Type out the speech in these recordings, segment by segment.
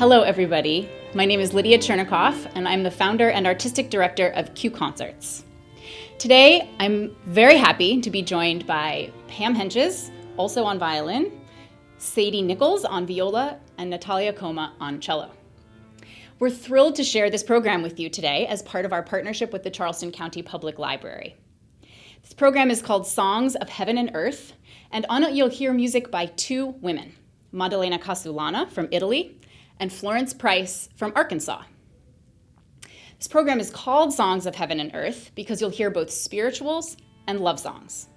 Hello, everybody. My name is Lydia Chernicoff, and I'm the founder and artistic director of Q Concerts. Today, I'm very happy to be joined by Pam Hentges, also on violin, Sadie Nichols on viola, and Natalia Khoma on cello. We're thrilled to share this program with you today as part of our partnership with the Charleston County Public Library. This program is called Songs of Heaven and Earth, and on it you'll hear music by two women, Maddalena Casulana from Italy and Florence Price from Arkansas. This program is called Songs of Heaven and Earth because you'll hear both spirituals and love songs.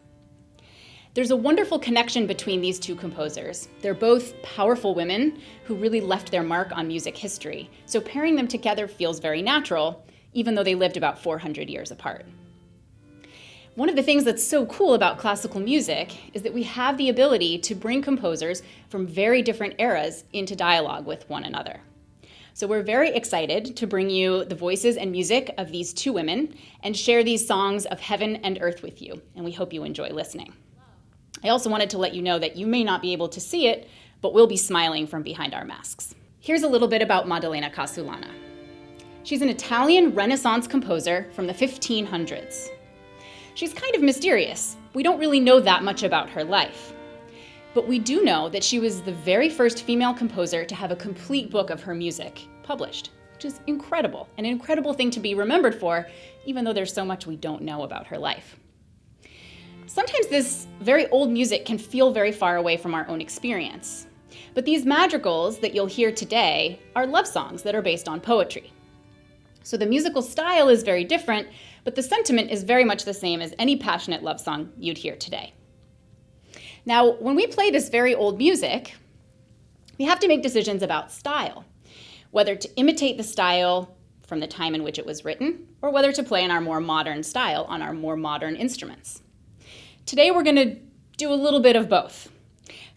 There's a wonderful connection between these two composers. They're both powerful women who really left their mark on music history, so pairing them together feels very natural, even though they lived about 400 years apart. One of the things that's so cool about classical music is that we have the ability to bring composers from very different eras into dialogue with one another. So we're very excited to bring you the voices and music of these two women and share these songs of heaven and earth with you, and we hope you enjoy listening. I also wanted to let you know that you may not be able to see it, but we'll be smiling from behind our masks. Here's a little bit about Maddalena Casulana. She's an Italian Renaissance composer from the 1500s. She's kind of mysterious. We don't really know that much about her life. But we do know that she was the very first female composer to have a complete book of her music published, which is incredible, an incredible thing to be remembered for, even though there's so much we don't know about her life. Sometimes this very old music can feel very far away from our own experience. But these madrigals that you'll hear today are love songs that are based on poetry. So the musical style is very different, but the sentiment is very much the same as any passionate love song you'd hear today. Now, when we play this very old music, we have to make decisions about style, whether to imitate the style from the time in which it was written, or whether to play in our more modern style on our more modern instruments. Today, we're going to do a little bit of both.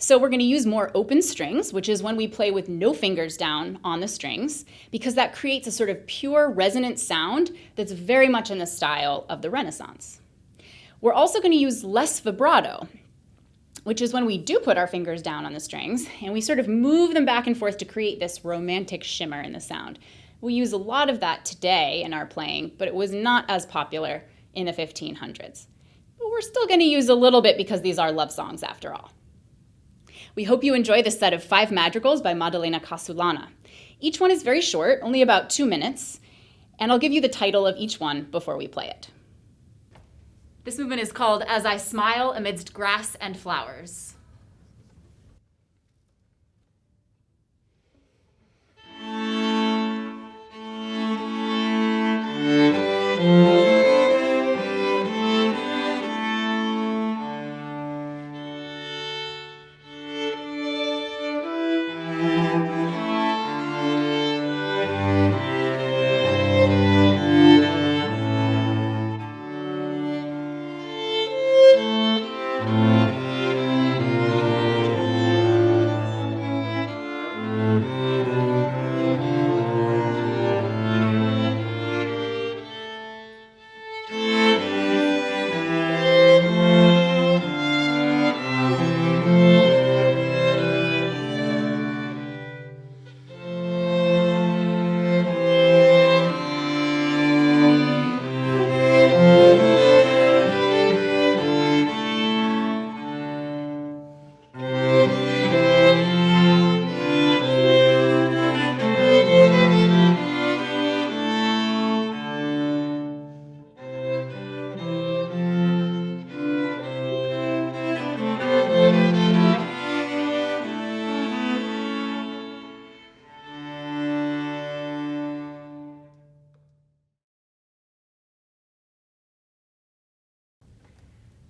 So we're going to use more open strings, which is when we play with no fingers down on the strings, because that creates a sort of pure resonant sound that's very much in the style of the Renaissance. We're also going to use less vibrato, which is when we do put our fingers down on the strings and we sort of move them back and forth to create this romantic shimmer in the sound. We use a lot of that today in our playing, but it was not as popular in the 1500s. But we're still going to use a little bit because these are love songs after all. We hope you enjoy this set of Five Madrigals by Maddalena Casulana. Each one is very short, only about 2 minutes, and I'll give you the title of each one before we play it. This movement is called As I Smile Amidst Grass and Flowers.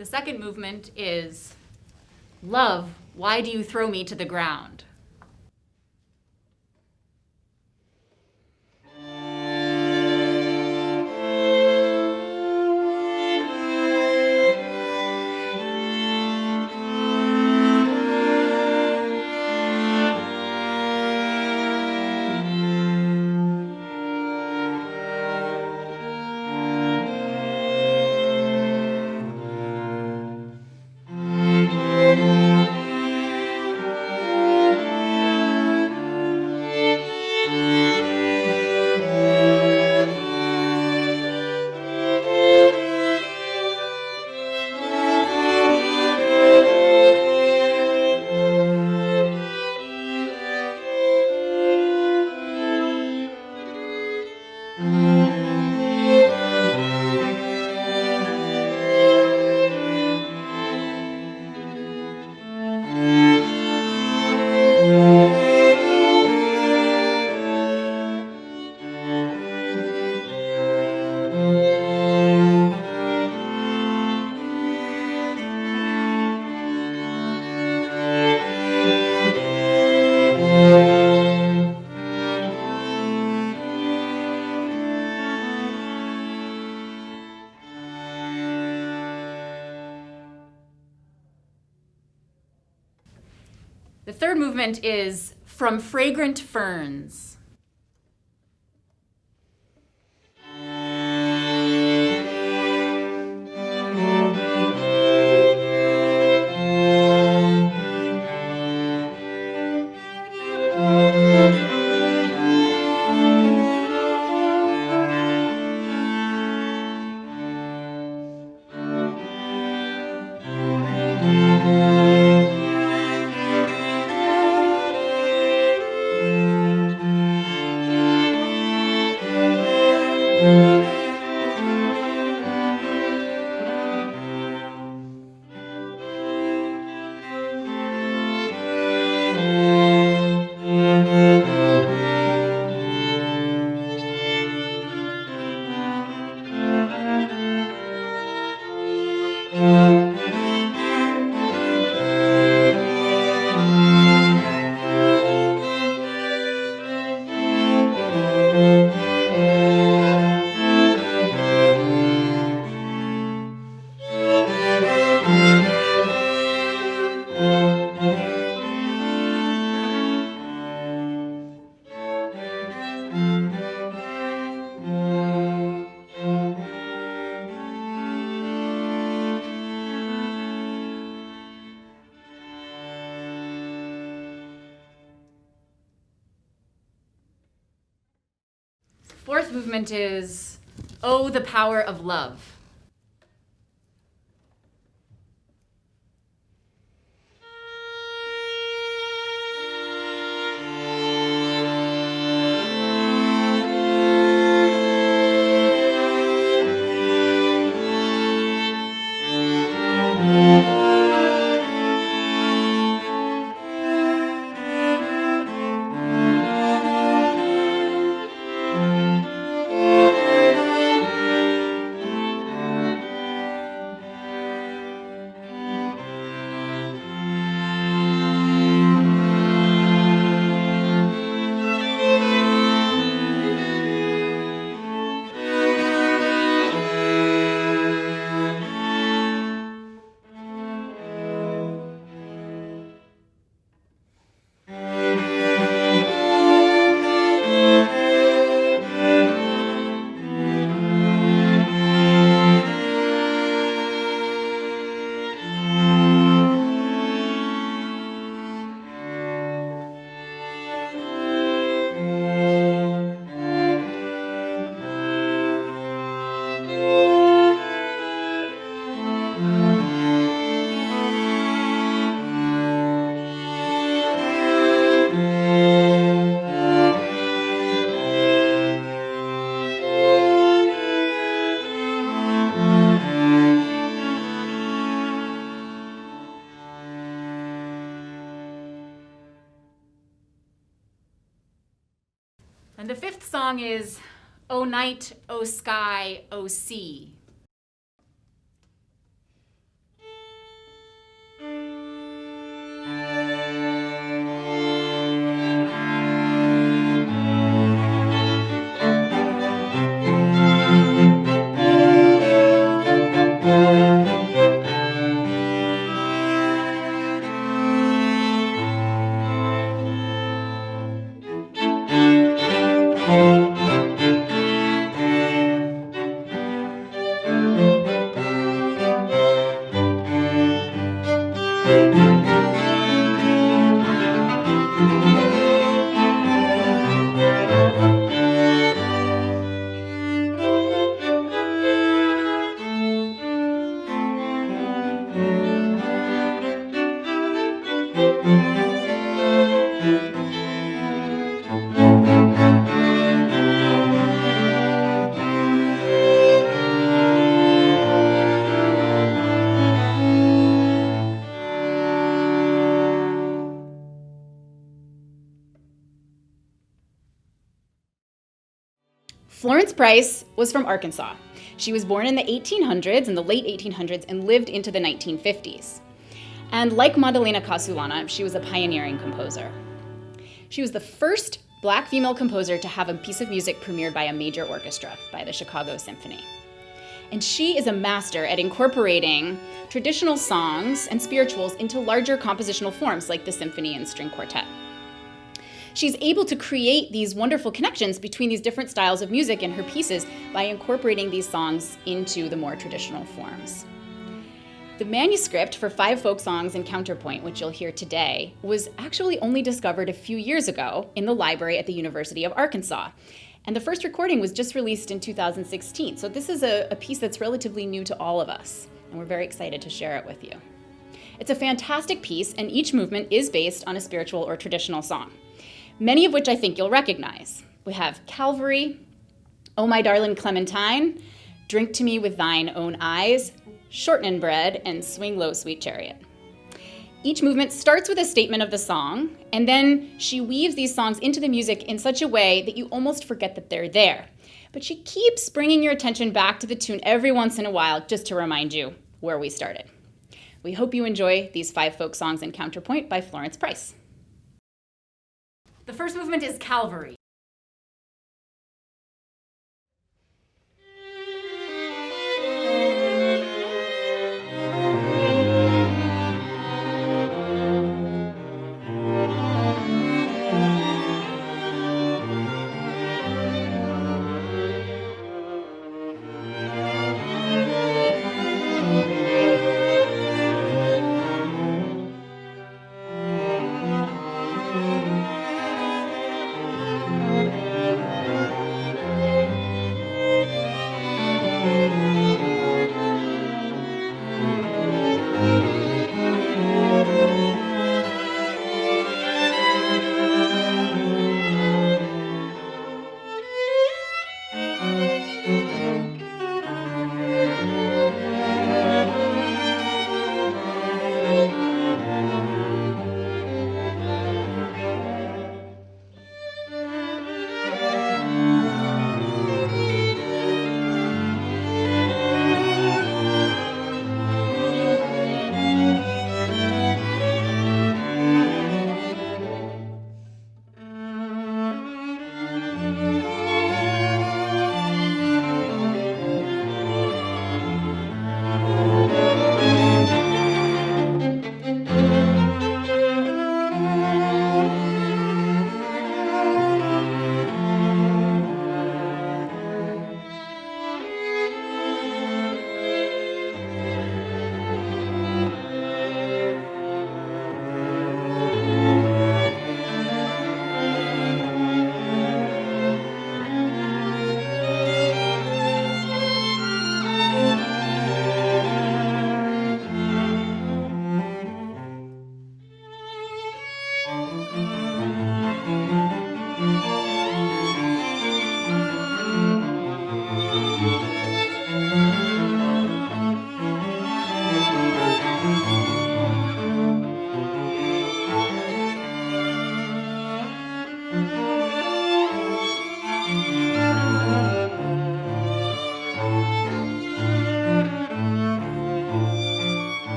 The second movement is Love, Why Do You Throw Me to the Ground? The third movement is From Fragrant Ferns. Fourth movement is Oh, the Power of Love. And the fifth song is O Night, O Sky, O Sea. Florence Price was from Arkansas. She was born in the 1800s, in the late 1800s, and lived into the 1950s. And like Maddalena Casulana, she was a pioneering composer. She was the first Black female composer to have a piece of music premiered by a major orchestra, by the Chicago Symphony. And she is a master at incorporating traditional songs and spirituals into larger compositional forms like the symphony and string quartet. She's able to create these wonderful connections between these different styles of music in her pieces by incorporating these songs into the more traditional forms. The manuscript for Five Folk Songs and Counterpoint, which you'll hear today, was actually only discovered a few years ago in the library at the University of Arkansas. And the first recording was just released in 2016. So this is a piece that's relatively new to all of us, and we're very excited to share it with you. It's a fantastic piece, and each movement is based on a spiritual or traditional song, many of which I think you'll recognize. We have Calvary, Oh My Darlin Clementine, Drink to Me with Thine Own Eyes, Shortnin Bread, and Swing Low Sweet Chariot. Each movement starts with a statement of the song, and then she weaves these songs into the music in such a way that you almost forget that they're there. But she keeps bringing your attention back to the tune every once in a while just to remind you where we started. We hope you enjoy these Five Folk Songs and Counterpoint by Florence Price. The first movement is Calvary.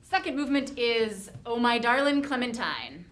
Second movement is Oh My Darlin Clementine.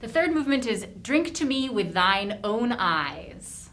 The third movement is Drink to Me with Thine Own Eyes.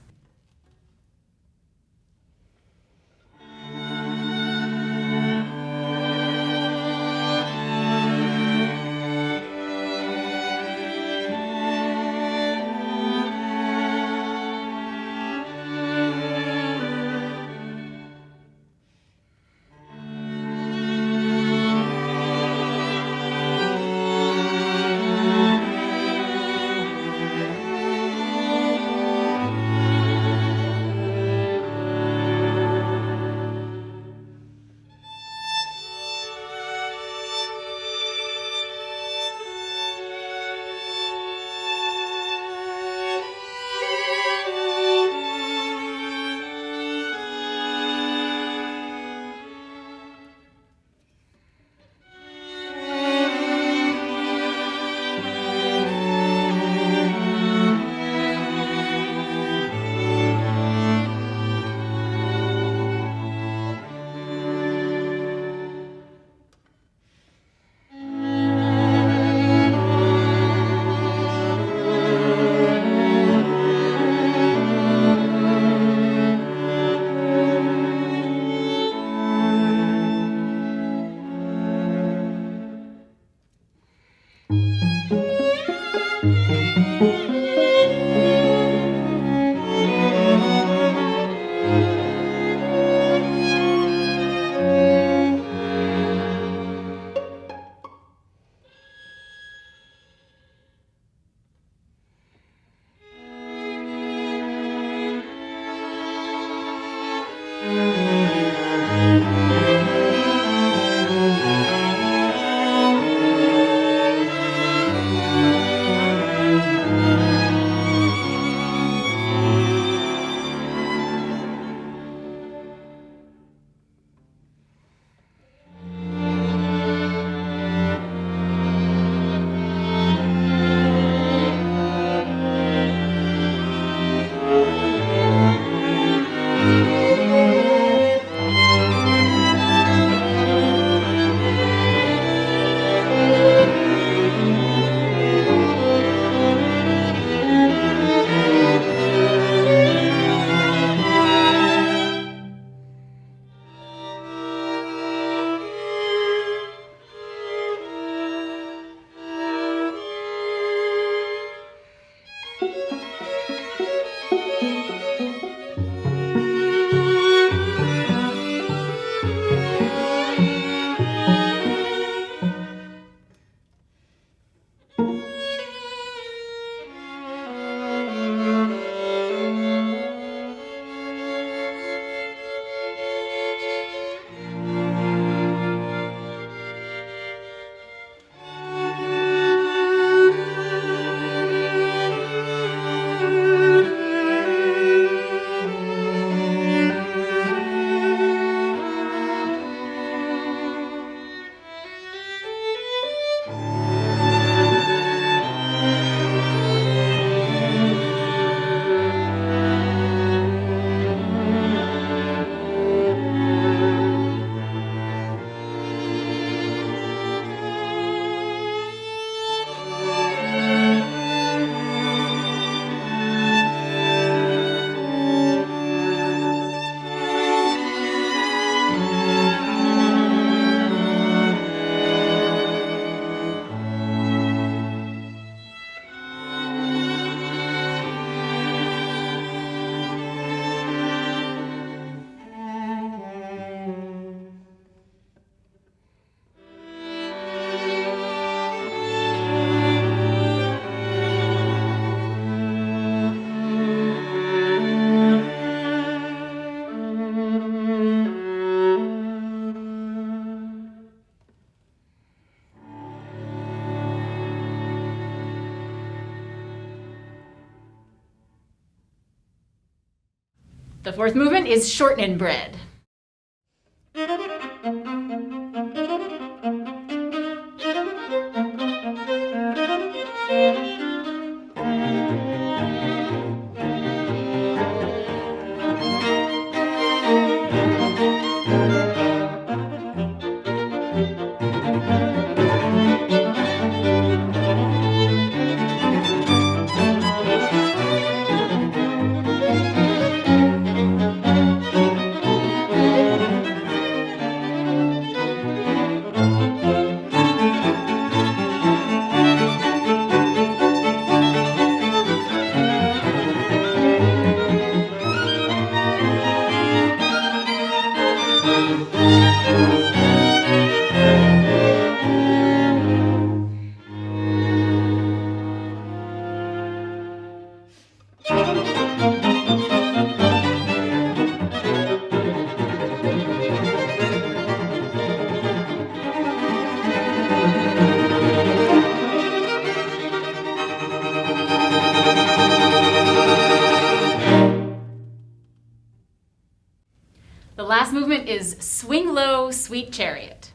The fourth movement is Shortnin Bread. The last movement is Swing Low Sweet Chariot.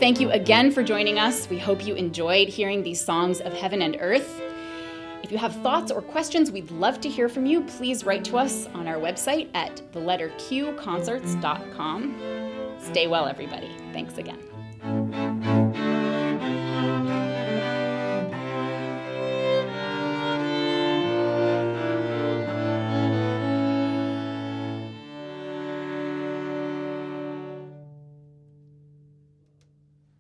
Thank you again for joining us. We hope you enjoyed hearing these songs of heaven and earth. If you have thoughts or questions, we'd love to hear from you. Please write to us on our website at theletterqconcerts.com. Stay well, everybody. Thanks again.